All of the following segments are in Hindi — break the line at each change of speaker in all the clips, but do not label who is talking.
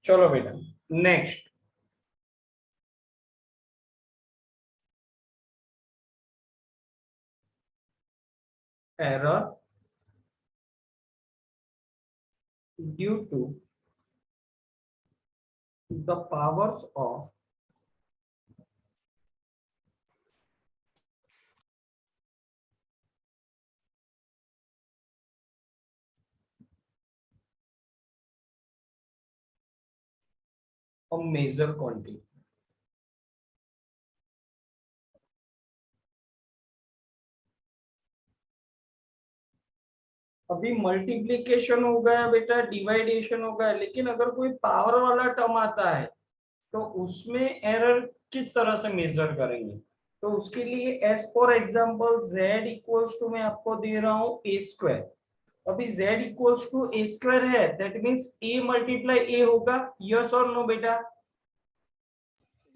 चलो बेटा next, error due to the powers of a major quantity। अभी मल्टीप्लिकेशन हो गया बेटा, डिवाइडेशन हो गया, लेकिन अगर कोई पावर वाला टर्म आता है तो उसमें एरर किस तरह से मेजर करेंगे? तो उसके लिए as for example z equals to मैं आपको दे रहा हूँ a स्क्वायर। अभी z इक्वल्स टू a स्क्वायर है, that means a multiply a होगा, यस और नो बेटा?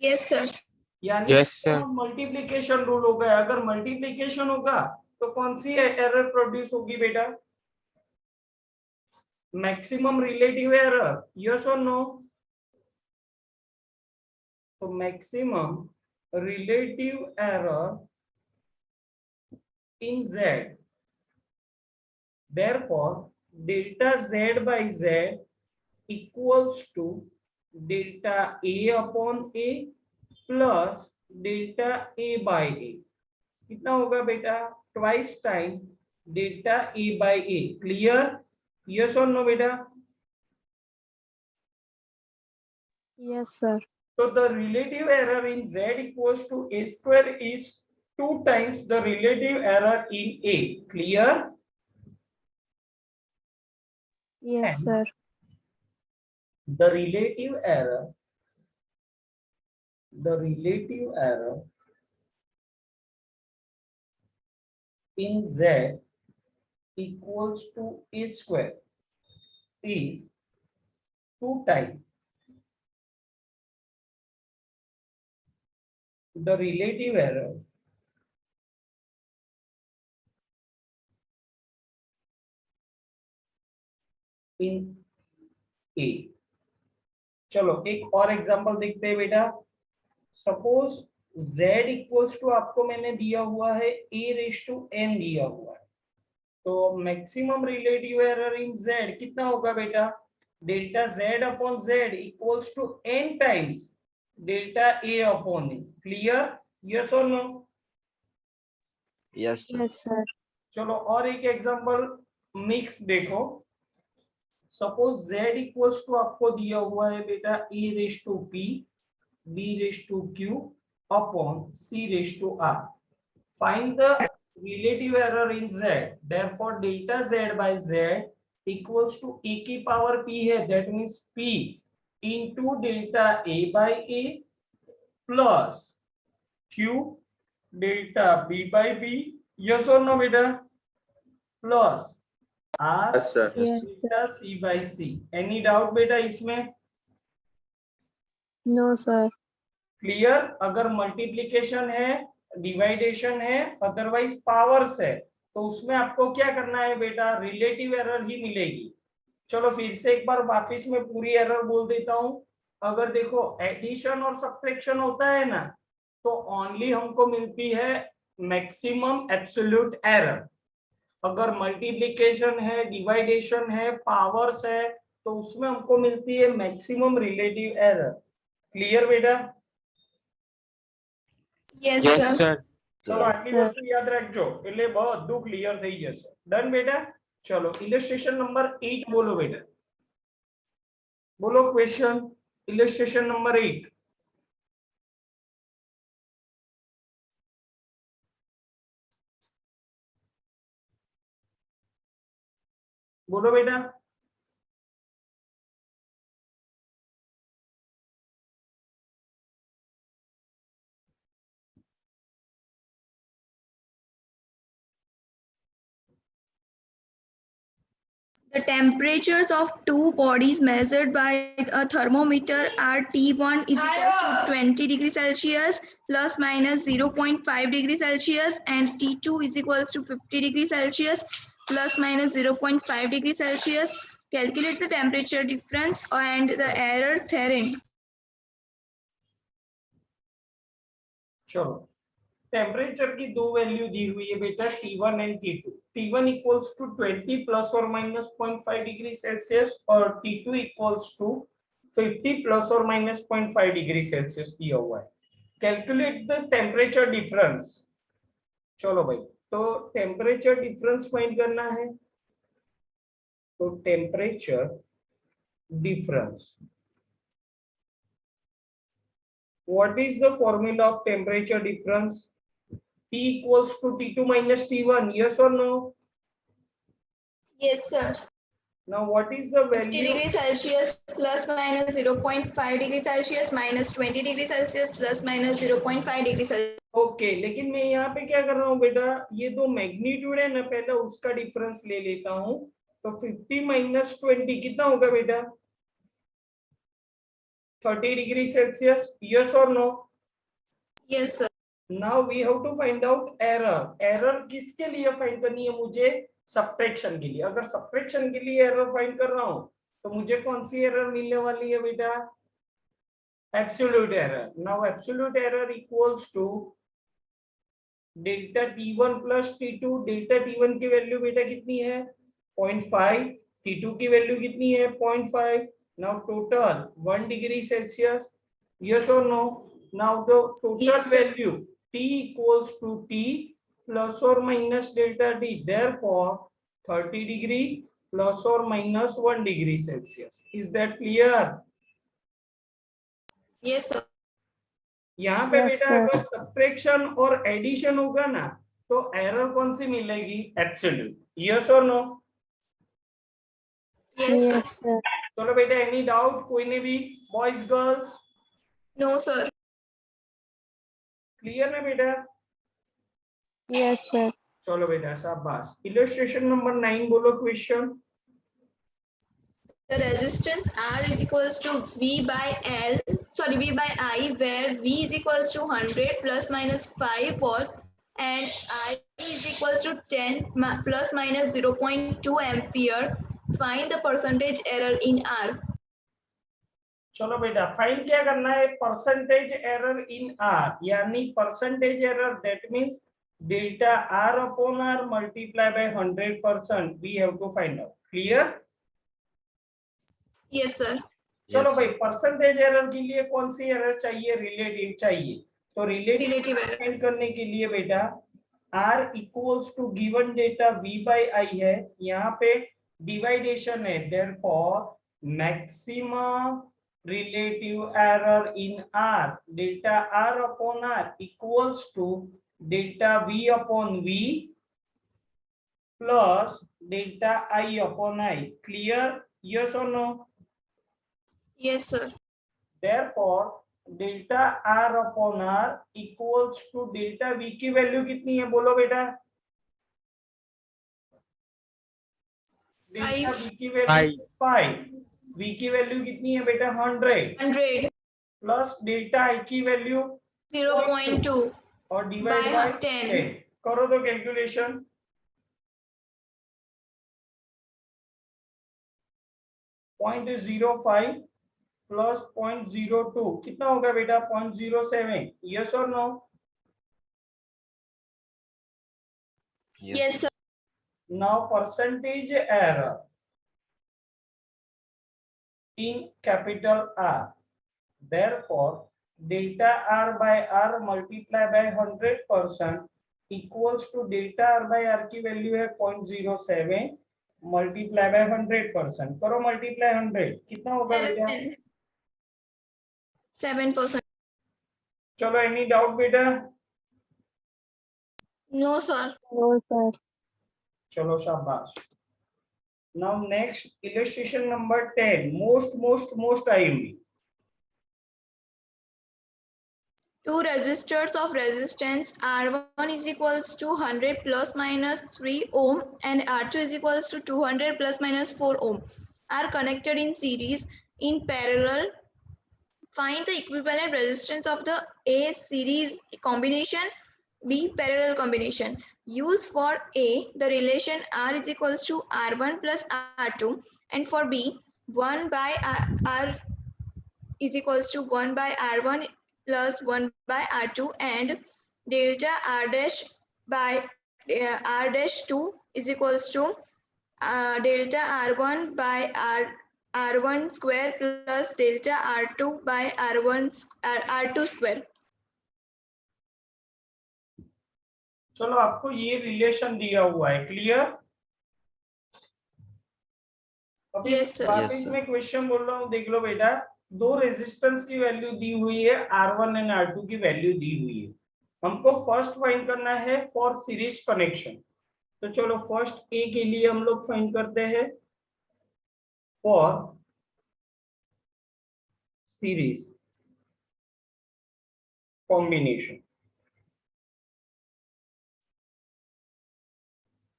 Yes sir.
यानी
Yes, sir.
मल्टीप्लिकेशन रूल हो गया। अगर मल्टीप्लिकेशन होगा तो कौन सी एरर प्रोड्यूस होगी बेटा? मैक्सिमम रिलेटिव एरर, यस और नो? तो maximum relative error in z, therefore delta z by z equals to delta a upon a plus delta a by a। कितना होगा बेटा? Twice time delta a by a। Clear, yes और नो बेटा?
Yes sir.
So the relative error in z equals to a square is 2 times the relative error in a। Clear?
Yes
And
sir.
the relative error in z equals to a square is 2 times the relative error in a। चलो एक और एग्जांपल देखते हैं बेटा। सपोज z इक्वल्स टू आपको मैंने दिया हुआ है a रेज टू n दिया हुआ है, तो maximum relative error in z कितना होगा बेटा? Delta z upon z equals to n times delta a upon a। Clear, yes और no?
Yes, sir.
Yes sir.
चलो और एक एग्जांपल मिक्स देखो। सपोज z इक्वल्स टू आपको दिया हुआ है बेटा a raise to p b raise to q upon c raise to r। Find the relative error in z, therefore delta z by z equals to a की पावर p है, that means p into delta a by a plus q delta b by b, yes or no बेटा? plus r
Yes, sir.
delta c by c। any doubt बेटा इसमें?
No sir.
क्लियर? अगर मल्टीप्लिकेशन है, डिवाइडेशन है, अदरवाइज पावर्स है, तो उसमें आपको क्या करना है बेटा? रिलेटिव एरर ही मिलेगी। चलो फिर से एक बार वापस में पूरी एरर बोल देता हूं। अगर देखो एडिशन और सब्ट्रैक्शन होता है ना, तो ओनली हमको मिलती है मैक्सिमम एब्सोल्यूट एरर। अगर मल्टीप्लिकेशन है, डिवाइडेशन है, पावर्स है, तो उसमें हमको मिलती है मैक्सिमम रिलेटिव एरर। क्लियर बेटा?
Yes
Yes,
sir.
sir.
चलो आटली वस्तु याद रखજો એટલે બધું ક્લિયર થઈ જશે। ડન બેટા? ચલો ઇલસ્ટ્રેશન નંબર 8 બોલો બેટા। બોલો ક્વેશ્ચન ઇલસ્ટ્રેશન નંબર 8। બોલો બેટા।
The temperatures of two bodies measured by a thermometer are T1 is equals to 20 degrees Celsius plus minus 0.5 degrees Celsius and T2 is equals to 50 degrees Celsius plus minus 0.5 degrees Celsius Calculate the temperature difference and the error therein.
चलो टेम्परेचर की दो वैल्यू दी हुई है बेटा T1 and T2. T1 equals to 20 plus और माइनस 0.5 डिग्री सेल्सियस और T2 इक्वल्स टू 50 प्लस और माइनस 0.5 डिग्री सेल्सियस दिया हुआ है. Calculate the temperature difference. चलो भाई, तो टेम्परेचर डिफरेंस फाइंड करना है. तो temperature difference, what is the formula of temperature difference? T equals to T2 minus T1, yes or no?
Yes, sir.
Now what is the
50
value?
degrees Celsius plus minus 0.5 degrees Celsius minus 20 degrees Celsius plus minus 0.5 degrees Celsius.
Okay, लेकिन मैं यहाँ पे क्या कर रहा हूँ बेटा, ये दो मैग्नीट्यूड है ना, पहले उसका डिफरेंस ले लेता हूँ. तो 50 माइनस 20 कितना होगा बेटा? 30 डिग्री सेल्सियस, यस और no?
Yes, sir.
Now we have to find out error. Error किसके लिए फाइंड करनी है मुझे? सब्ट्रैक्शन के लिए. अगर सब्ट्रैक्शन के लिए एरर फाइंड कर रहा हूँ तो मुझे कौन सी एरर मिलने वाली है बेटा? Absolute error. Now absolute error equals to delta T1 plus T2. Delta T1 की वैल्यू बेटा कितनी है? 0.5. T2 की वैल्यू कितनी है? 0.5. Now total 1 degree Celsius, yes और no? Now the total
Yes, sir.
Value T equals to T plus or minus delta D. Therefore 30 degree plus or minus 1 degree Celsius. Is that clear?
Yes, sir.
यहाँ पे
Yes,
बेटा
sir.
अगर सब्ट्रैक्शन और एडिशन होगा ना तो एरर कौन सी मिलेगी? एब्सोल्यूट. यस और no?
Yes, sir.
Yes, sir.
चलो बेटा, एनी डाउट कोई ने भी? Boys girls
No, sir.
Clear ना बेटा?
Yes, sir.
चलो बेटा शाबाश. इलस्ट्रेशन नंबर 9 बोलो question.
The resistance R is equals to V by I, where V is equals to 100 plus minus 5 volt and I is equals to 10 plus minus 0.2 ampere. Find the percentage error in R.
चलो बेटा फाइंड क्या करना है? परसेंटेज एरर इन आर, यानी percentage error that means delta R upon R multiply by 100%. We have to find out. Clear?
Yes, sir.
चलो भाई, परसेंटेज एरर के लिए कौन सी एरर चाहिए? रिलेटिव चाहिए. तो रिलेटिव
Relative error.
फाइंड करने के लिए बेटा R equals to given data V by I है. यहाँ पे डिवाइडेशन है, therefore maximum relative error in R delta R upon R equals to delta V upon V plus delta I upon I. Clear? Yes और no?
Yes, sir.
Therefore delta R upon R equals to delta V की वैल्यू कितनी है? बोलो बेटा. डेल्टा V की वैल्यू 5. V की वैल्यू कितनी है बेटा? 100
100
प्लस डेल्टा I की वैल्यू
0.2
और डिवाइड
by
बाय
10.
10. करो तो कैलकुलेशन. 0.05 प्लस 0.02 कितना होगा बेटा? 0.07. यस और no?
Yes, sir.
Now percentage error in capital R. Therefore, delta R by R multiply by 100% equals to delta R by R की वैल्यू है 0.07 multiply by 100%. करो multiply 100 कितना होगा बेटा?
7%.
चलो एनी डाउट बेटा?
No, sir.
No, sir.
चलो शाबाश. Now next illustration number 10. Most IMD.
Two resistors of resistance R1 is equals to 100 plus minus 3 ohm and R2 is equals to 200 plus minus 4 ohm are connected in series in parallel. Find the equivalent resistance of the A series combination B. Parallel combination. Use for A the relation R is equals to R1 plus R2, and for B 1 by R is equals to 1 by R1 plus 1 by R2, and delta R dash by R dash 2 is equals to delta R1 by R1 square plus delta R2 by R2 square.
चलो आपको ये रिलेशन दिया हुआ है, क्लियर? अभी
Yes, sir.
वापस
Yes, sir.
मैं क्वेश्चन बोल रहा हूँ, देख लो बेटा। दो रेजिस्टेंस की वैल्यू दी हुई है, R1 एंड R2 की वैल्यू दी हुई है। हमको फर्स्ट फाइंड करना है फॉर सीरीज कनेक्शन। तो चलो फर्स्ट ए के लिए हम लोग फाइंड करते हैं फॉर सीरीज कॉम्बिनेशन।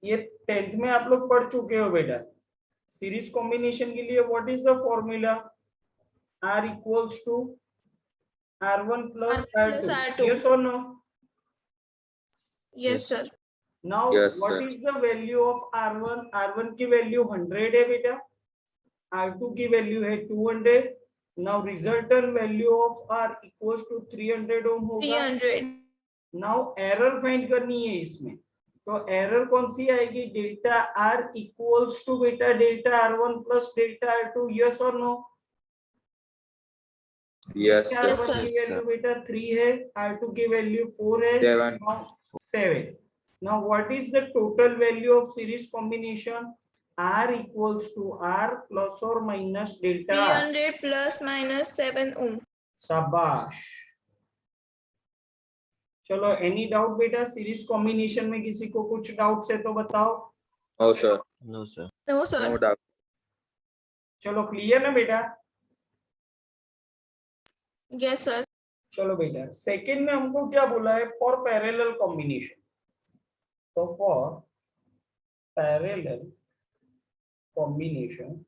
ये 10th में आप लोग पढ़ चुके हो बेटा। सीरीज कॉम्बिनेशन के लिए what is the formula? R equals to R1 plus R2. Yes or no?
Yes, sir.
Now
Yes,
what
sir.
is the value of R1? R1 की वैल्यू 100 है बेटा, R2 की वैल्यू है 200। Now resultant value of R equals to 300 ओम होगा।
300.
Now एरर फाइंड करनी है इसमें, तो एरर कौन सी आएगी? डेल्टा R इक्वल्स टू बेटा delta R1 plus delta R2। Yes और no?
Yes, sir.
Yes,
R1
sir.
की वैल्यू बेटा 3 है, R2 की वैल्यू 4 है,
7.
7. Now what is the total value of series combination? R equals to R plus or minus delta R.
300 plus minus 7 ohm.
शाबाश। चलो एनी डाउट बेटा सीरीज कॉम्बिनेशन में? किसी को कुछ डाउट है तो बताओ।
No, sir.
No, sir.
No doubt.
चलो क्लियर ना बेटा?
Yes, sir.
चलो बेटा सेकंड में हमको क्या बोला है? For parallel combination. तो फॉर पैरेलल कॉम्बिनेशन,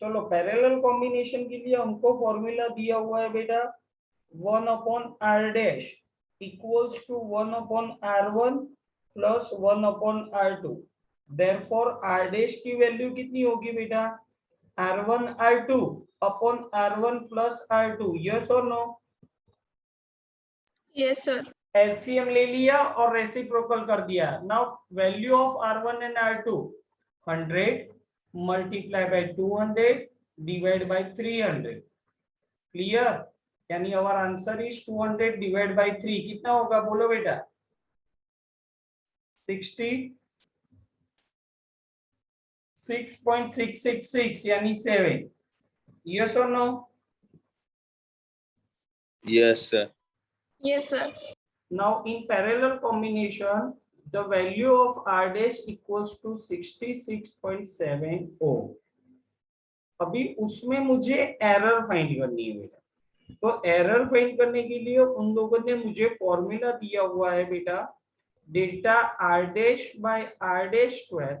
चलो पैरेलल कॉम्बिनेशन के लिए हमको फॉर्मूला दिया हुआ है बेटा 1 upon R dash equals to 1 upon R1 plus 1 upon R2। Therefore R dash की वैल्यू कितनी होगी बेटा? R1 R2 upon R1 plus R2। Yes और नो?
Yes, sir.
एलसीएम ले लिया और रेसिप्रोकल कर दिया। Now value of R1 and R2 100 multiply bye 200 divide by 300। Clear? यानी our answer is 200 divide by 3 कितना होगा? बोलो बेटा। 66.666 यानी 7। यस और no?
Yes, sir.
Yes, sir.
Now in parallel combination, the value of R dash equals to 66.7 ohm. अभी उसमें मुझे एरर फाइंड करनी है बेटा। तो एरर फाइंड करने के लिए उन लोगों ने मुझे फॉर्मूला दिया हुआ है बेटा delta R dash by R dash square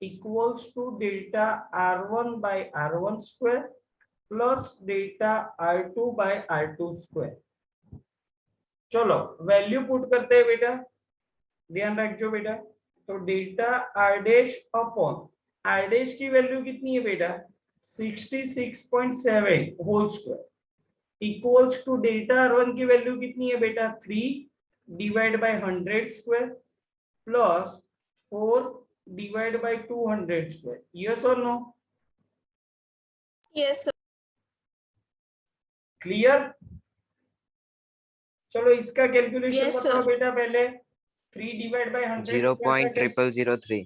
equals to delta R1 by R1 square plus delta R2 by R2 square। चलो वैल्यू पुट करते हैं बेटा, ध्यान रखो बेटा। तो delta R dash upon R dash की वैल्यू कितनी है बेटा? 66.7 whole square equals to delta R1 की वैल्यू कितनी है बेटा? 3 divide by 100 square plus 4 divide by 200 square. Yes और नो?
Yes, sir.
क्लियर? चलो इसका कैलकुलेशन
Yes,
बताओ
sir.
बेटा पहले। 3 डिवाइड बाय 100
0.0003.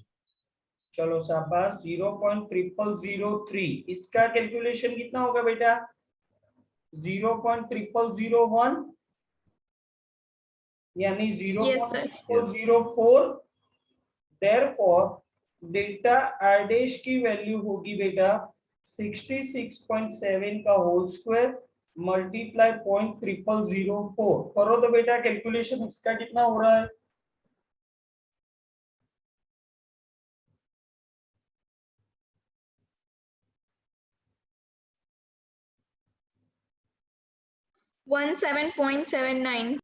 चलो शाबाश 0.0003। इसका कैलकुलेशन कितना होगा बेटा? 0.0001 यानी
Yes, sir.
0.04। Therefore delta R dash की वैल्यू होगी बेटा 66.7 का होल स्क्वायर मल्टीप्लाई 0.0004। करो तो बेटा कैलकुलेशन, इसका कितना हो रहा है?
17.79.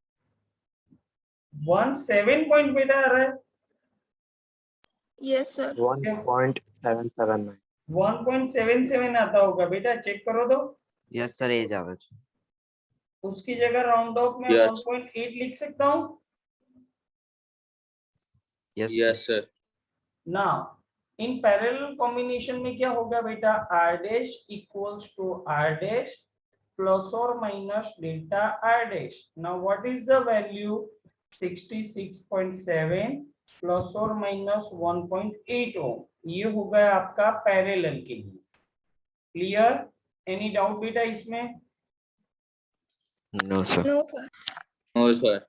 17 पॉइंट बेटा आ रहा है।
Yes, sir.
1.779.
1.77 आता होगा बेटा, चेक करो तो।
Yes, sir. Age average.
उसकी जगह राउंड ऑफ में
Yes.
1.8 लिख सकता हूँ।
Yes, sir.
Now in parallel combination में क्या होगा बेटा, r dash equals to r dash plus और minus delta r dash. Now what is the value, 66.7 plus और माइनस 1.8 ओम। ये हो गया आपका पैरेलल के लिए। क्लियर? एनी डाउट बेटा इसमें?
No, sir.
No, sir.
No, sir.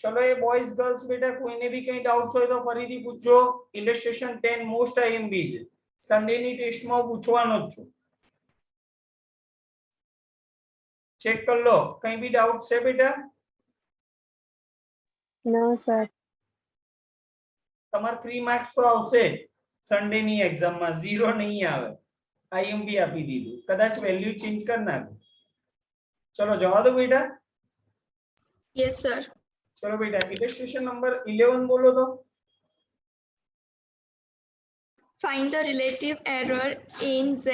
चलो ये बॉयज गर्ल्स बेटा कोई ने भी कहीं डाउट्स હોય તો ફરીથી પૂછજો। ઇલસ્ટ્રેશન 10 મોસ્ટ આઈએમબી સન્ડે ની ટેસ્ટ માં પૂછવાનો જ છું, ચેક કર લો કઈ भी डाउट છે બેટા?
No, sir.
તમાર 3 માર્ક્સ તો આવશે સન્ડે ની એક્ઝામ માં, 0 નહીં આવે। આઈએમબી આપી દીધું, કદાચ વેલ્યુ ચેન્જ કર નાખો। ચલો જવા દો બેટા।
Yes, sir.
चलो बेटा इलस्ट्रेशन नंबर 11 बोलो तो।
Find the relative error in Z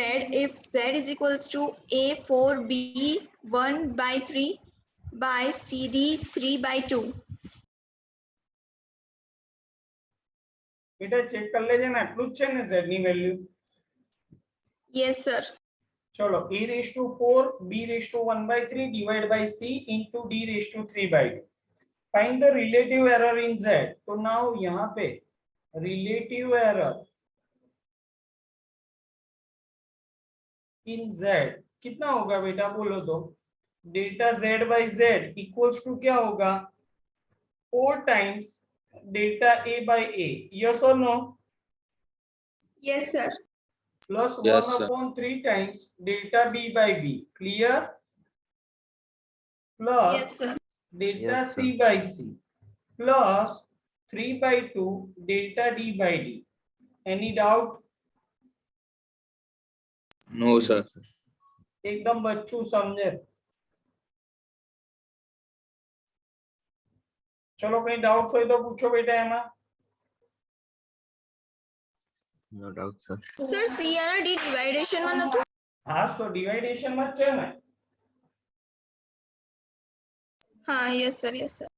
if Z is equals to A4B 1/3 by CD 3/2.
बेटा चेक कर लेजे ने, આટલું જ છે ને z ની વેલ્યુ।
Yes, sir.
चलो a raised to 4 b raised to 1/3 divided by c into d raised to 3/2। Find the relative error in z। तो नाउ यहाँ पे रिलेटिव एरर इन z कितना होगा बेटा बोलो तो। Delta z by z equals to क्या होगा, 4 times delta a by a। Yes और no?
Yes, sir.
Plus
Yes,
1
sir.
Upon 3 times delta b by b। Clear? Plus
Yes, sir.
Delta
Yes,
c
sir.
By c plus 3/2 delta d by d। Any doubt?
No, sir.
एकदम बच्चू समझे। चलो कहीं डाउट हो तो पूछो बेटा एमा।
No doubt, sir.
Sir, C અને D dividation માં નતું?
हाँ तो डिवाइडेशन में છે ને।
हाँ, yes, sir. Yes, sir.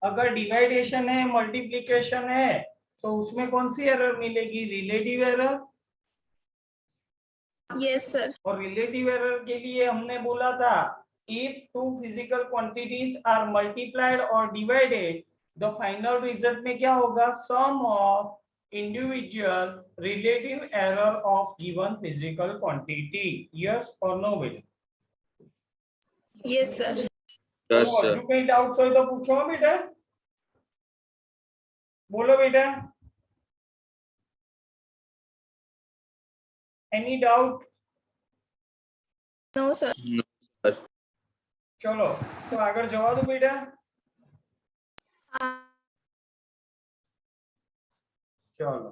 अगर डिवाइडेशन है मल्टीप्लिकेशन है तो उसमें कौन सी एरर मिलेगी, रिलेटिव एरर।
Yes, sir.
और रिलेटिव एरर के लिए हमने बोला था if two physical quantities are multiplied or divided the final result में क्या होगा, sum of individual relative error of given physical quantity। yes or no बेटा?
Yes, sir.
Yes,
तो
sir.
हजू कहीं डाउट्स हो तो पूछो बेटा, बोलो बेटा। Any doubt?
No, sir.
No, sir.
चलो तो आगे जवा दो बेटा। चलो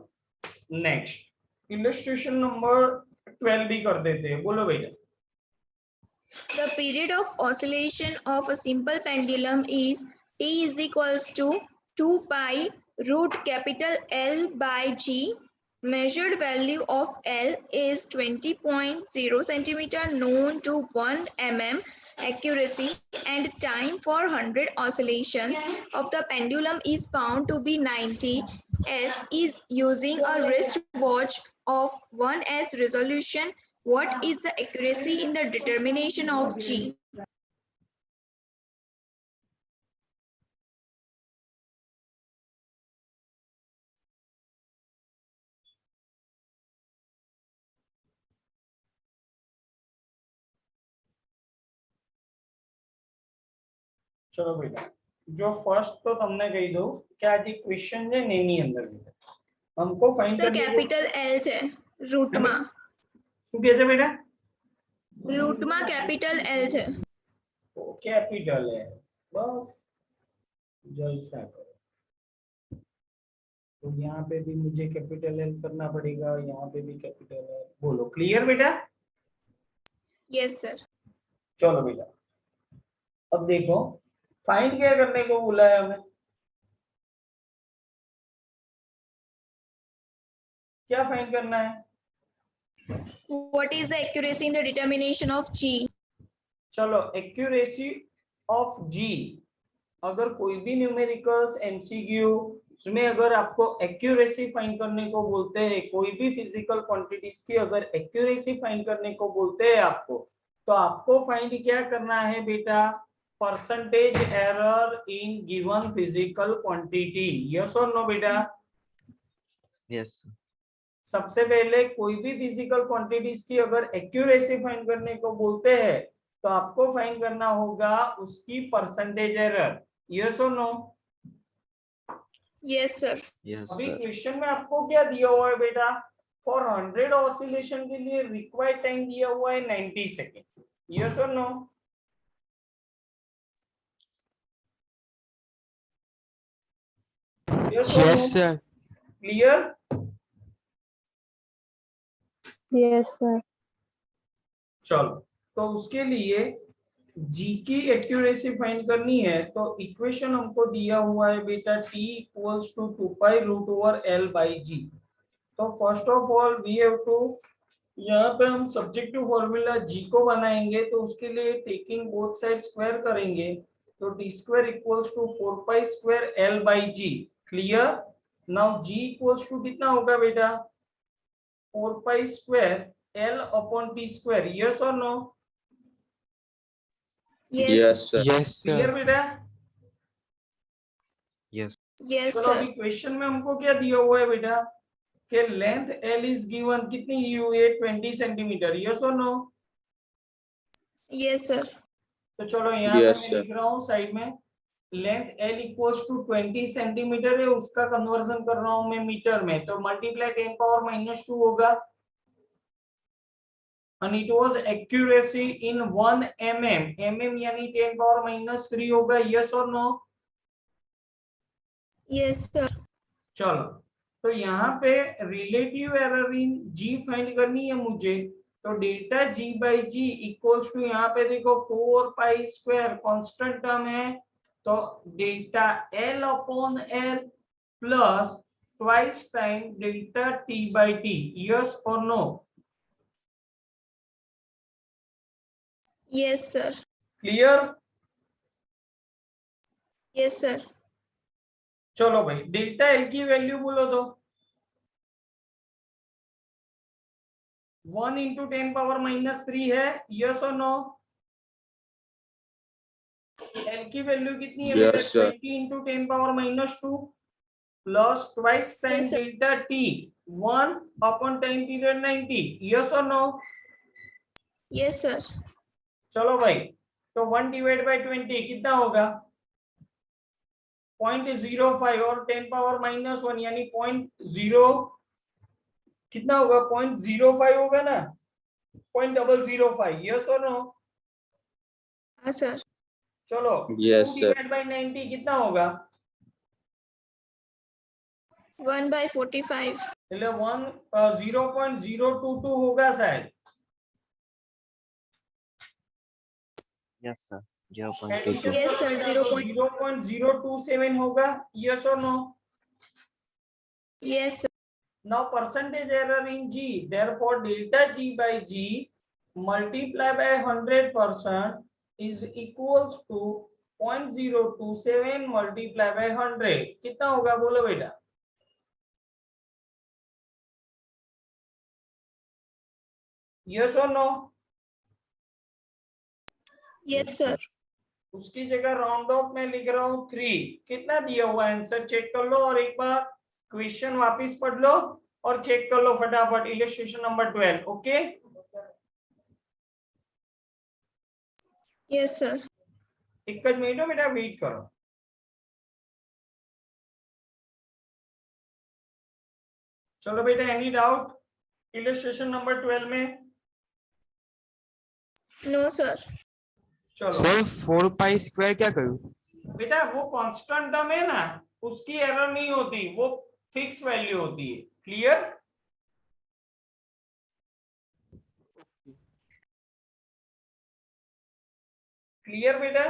नेक्स्ट इलस्ट्रेशन नंबर 12 भी कर देते हैं, बोलो बेटा।
The period of oscillation of a simple pendulum is T is equals to 2 pi root capital L by G. Measured value of L is 20.0 centimeter, known to 1 mm accuracy, and time for 100 oscillations of the pendulum is found to be 90 s is using a wristwatch of 1s resolution. What is the accuracy in the determination of G?
चलो बेटा जो फर्स्ट तो तुमने कही दो क्या आज क्वेश्चन है नहीं अंदर बेटा हमको फाइंड
Sir,
करनी है।
capital L છે root માં
શું કહે છે બેટા?
root માં capital L છે।
तो कैपिटल है बस, जलसा करो। तो यहाँ पे भी मुझे कैपिटल एल करना पड़ेगा, यहाँ पे भी कैपिटल एल। बोलो क्लियर बेटा?
Yes, sir.
चलो बेटा अब देखो फाइंड क्या करने को बोला है हमें, क्या फाइंड करना है?
What is the accuracy in the determination of G?
चलो एक्यूरेसी ऑफ जी, अगर कोई भी न्यूमेरिकल्स एमसीक्यू उसमें अगर आपको एक्यूरेसी फाइंड करने को बोलते हैं, कोई भी फिजिकल क्वांटिटीज की अगर एक्यूरेसी फाइंड करने को बोलते हैं आपको, तो आपको फाइंड क्या करना है बेटा? Percentage error in given physical quantity. Yes और नो बेटा?
Yes, sir.
सबसे पहले कोई भी फिजिकल क्वांटिटीज की अगर एक्यूरेसी फाइंड करने को बोलते हैं तो आपको फाइंड करना होगा उसकी परसेंटेज एरर। यस और नो?
Yes, sir.
Yes,
अभी
sir.
क्वेश्चन में आपको क्या दिया हुआ है बेटा? फॉर 100 ऑसिलेशन के लिए रिक्वायर्ड टाइम दिया हुआ है 90 सेकेंड। यस और no?
Yes, sir.
Clear?
Yes, sir.
चलो, तो उसके लिए जी की एक्यूरेसी फाइंड करनी है, तो इक्वेशन हमको दिया हुआ है बेटा t equals to 2 pi root over l by G. तो first of all we have to, यहाँ पे हम सब्जेक्टिव फॉर्मूला जी को बनाएंगे, तो उसके लिए टेकिंग बोथ साइड स्क्वायर करेंगे, तो T square equals to 4 pi square l by G. Clear? Now G equals to कितना होगा बेटा? 4 pi square l upon T square. Yes और no?
Yes.
Yes, sir.
Yes,
clear
sir.
बेटा?
Yes.
Yes,
चलो अभी
sir.
क्वेश्चन में हमको क्या दिया हुआ है बेटा? कि लेंथ एल इज गिवन, कितनी दी हुई है? 20 सेंटीमीटर। यस और नो?
Yes, sir.
तो चलो यहाँ पे
Yes,
मैं
sir.
लिख रहा हूँ साइड में, length L equals to 20 centimetre है, उसका कन्वर्जन कर रहा हूँ मैं मीटर में, तो मल्टीप्लाई 10 पावर माइनस 2 होगा, and it was accuracy in 1 mm यानी 10 पावर माइनस 3 होगा। यस और नो?
Yes, sir.
चलो, तो यहाँ पे relative error in G find करनी है मुझे, तो delta G by G equals to, यहाँ पे देखो 4 पाई स्क्वायर कांस्टेंट टर्म है, तो delta L upon L plus twice time delta T by T. Yes और no?
Yes, sir.
Clear?
Yes, sir.
चलो भाई, डेल्टा एल की वैल्यू बोलो तो 1 इंटू 10 पावर माइनस 3 है। यस और नो? एल की वैल्यू कितनी है बेटा?
Yes, sir.
20 into 10 power minus 2 plus twice time
Yes, sir.
Delta T 1 upon time period 90। Yes और नो?
Yes, sir.
चलो भाई, तो 1 डिवाइड बाई 20 कितना होगा? 0.05 और 10 पावर माइनस 1 यानी 0.0, कितना होगा? 0.05 होगा ना, 0.005। यस और नो?
हाँ, sir.
चलो,
Yes,
2
sir.
डिवाइड बाई 90 कितना होगा?
1 by 45.
એટલે 0.022 होगा शायद।
Yes, sir. 0.22.
Addition
Yes, sir,
करोगे तो 0.027 होगा। यस और no?
Yes, sir.
Now percentage error in G, therefore delta G by G multiply by 100% is equals to 0.027 multiply by 100। कितना होगा बोलो बेटा? यस और नो?
Yes, sir.
उसकी जगह राउंड ऑफ में लिख रहा हूँ 3। कितना दिया हुआ आंसर चेक कर लो, और एक बार क्वेश्चन वापस पढ़ लो और चेक कर लो फटाफट। Illustration number 12। Okay,
Yes, sir.
एक मिनट बेटा वेट करो। चलो बेटा, एनी डाउट इलस्ट्रेशन नंबर 12 में?
No, sir.
चलो
सर 4 पाई स्क्वायर क्या करूं?
बेटा, वो कांस्टेंट टर्म है ना, उसकी एरर नहीं होती, वो फिक्स वैल्यू होती है। क्लियर? क्लियर बेटा?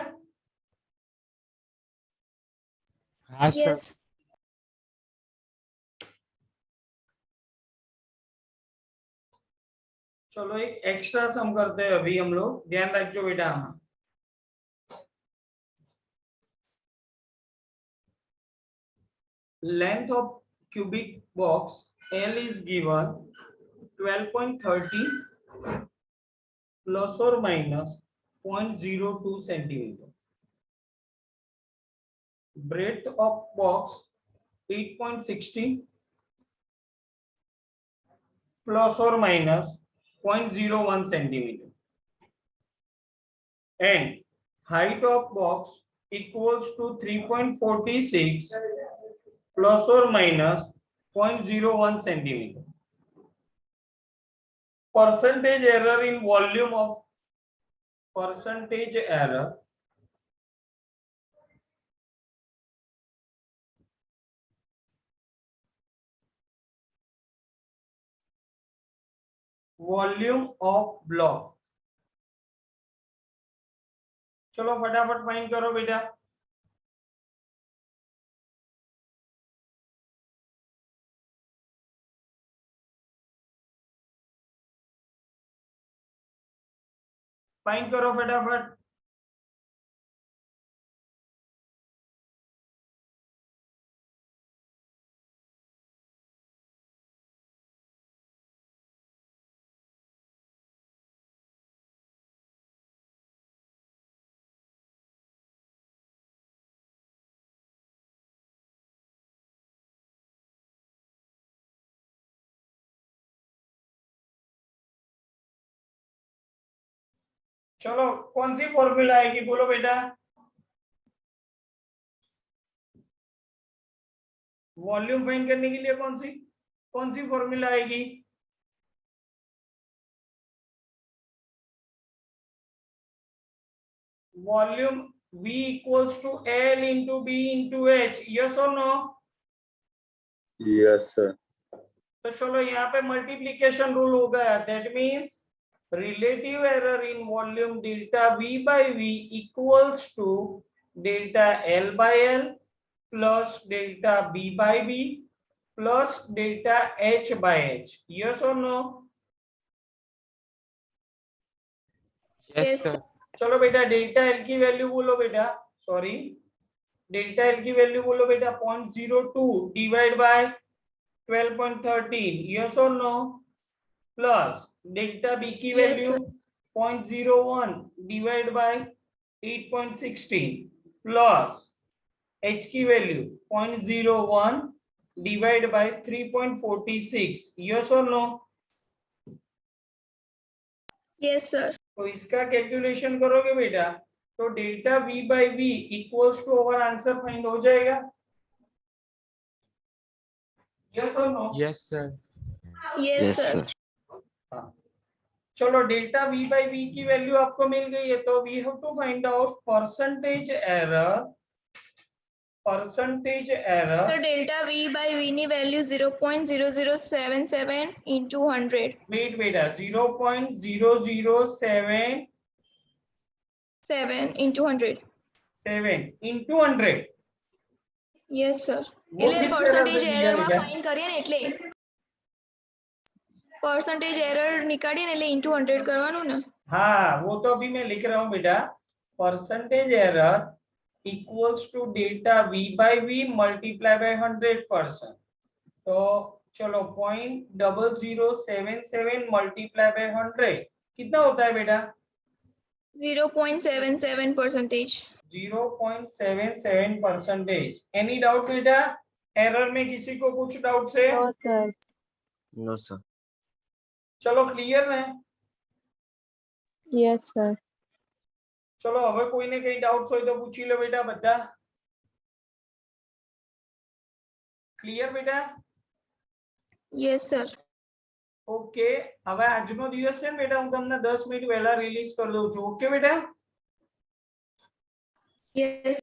हाँ सर।
Yes.
चलो एक एक्स्ट्रा सम करते हैं अभी हम लोग, ध्यान रखो बेटा। Length of cubic box L is given 12.30 plus or minus 0.02 centimeter. Breadth of box 8.60 plus or minus 0.01 centimeter. And height of box equals to 3.46 plus or minus 0.01 centimeter. Percentage error in volume of percentage error volume of block. चलो फटाफट फाइंड करो बेटा। फाइंड करो फटाफट। चलो कौन सी फॉर्मूला आएगी बोलो बेटा। वॉल्यूम फाइंड करने के लिए कौन सी फॉर्मूला आएगी। Volume V equals to L into B into H, yes or no?
Yes, sir.
तो चलो यहाँ पे मल्टीप्लीकेशन रूल हो गया। That means relative error in volume delta V by V equals to delta L by L plus delta B by B plus delta H by H, yes or no?
Yes
Yes.
Sir.
चलो बेटा डेल्टा एल की वैल्यू बोलो बेटा, सॉरी डेल्टा एल की वैल्यू बोलो बेटा 0.02 डिवाइड बाय 12.13, यस और नो, प्लस डेल्टा बी की
Yes,
value
sir.
0.01 divide by 8.16 plus H की वैल्यू 0.01 डिवाइड बाय 3.46, यस और नो।
Yes, sir.
तो इसका कैलकुलेशन करोगे बेटा तो delta V by V equals to over answer find हो जाएगा, यस और no.
Yes sir.
Yes,
Yes,
sir.
sir.
चलो डेल्टा V बाई V की वैल्यू आपको मिल गई है तो we have to find out percentage error. Percentage error,
So delta V by V ની value 0.0077 into 100.
वेट बेटा 0.0077
7 into 100.
into 100,
Yes, sir.
वो
એટલે
किस तरह
percentage
से
error
दिया
માં
गया?
find કરીએ ને એટલે percentage error નીકાળીએ ને એટલે into 100 કરવાનું ને.
हाँ वो तो अभी मैं लिख रहा हूँ बेटा, percentage error equals to delta V by V multiply by 100%। तो चलो 0.0077 मल्टीप्लाई बाय 100 कितना होता है बेटा?
0.77%.
0.77%। एनी डाउट बेटा एरर में? किसी को कुछ डाउट से?
No, sir.
No, sir.
चलो क्लियर है।
Yes, sir.
चलो હવે કોઈને કઈ ડાઉટ્સ હોય તો પૂછી લો બેટા બધા। ક્લિયર બેટા?
Yes, sir.
ઓકે હવે આજનો દિવસ છે ને બેટા હું તમને 10 મિનિટ વહેલા રિલીઝ કરી દઉં છું, ઓકે બેટા?
Yes.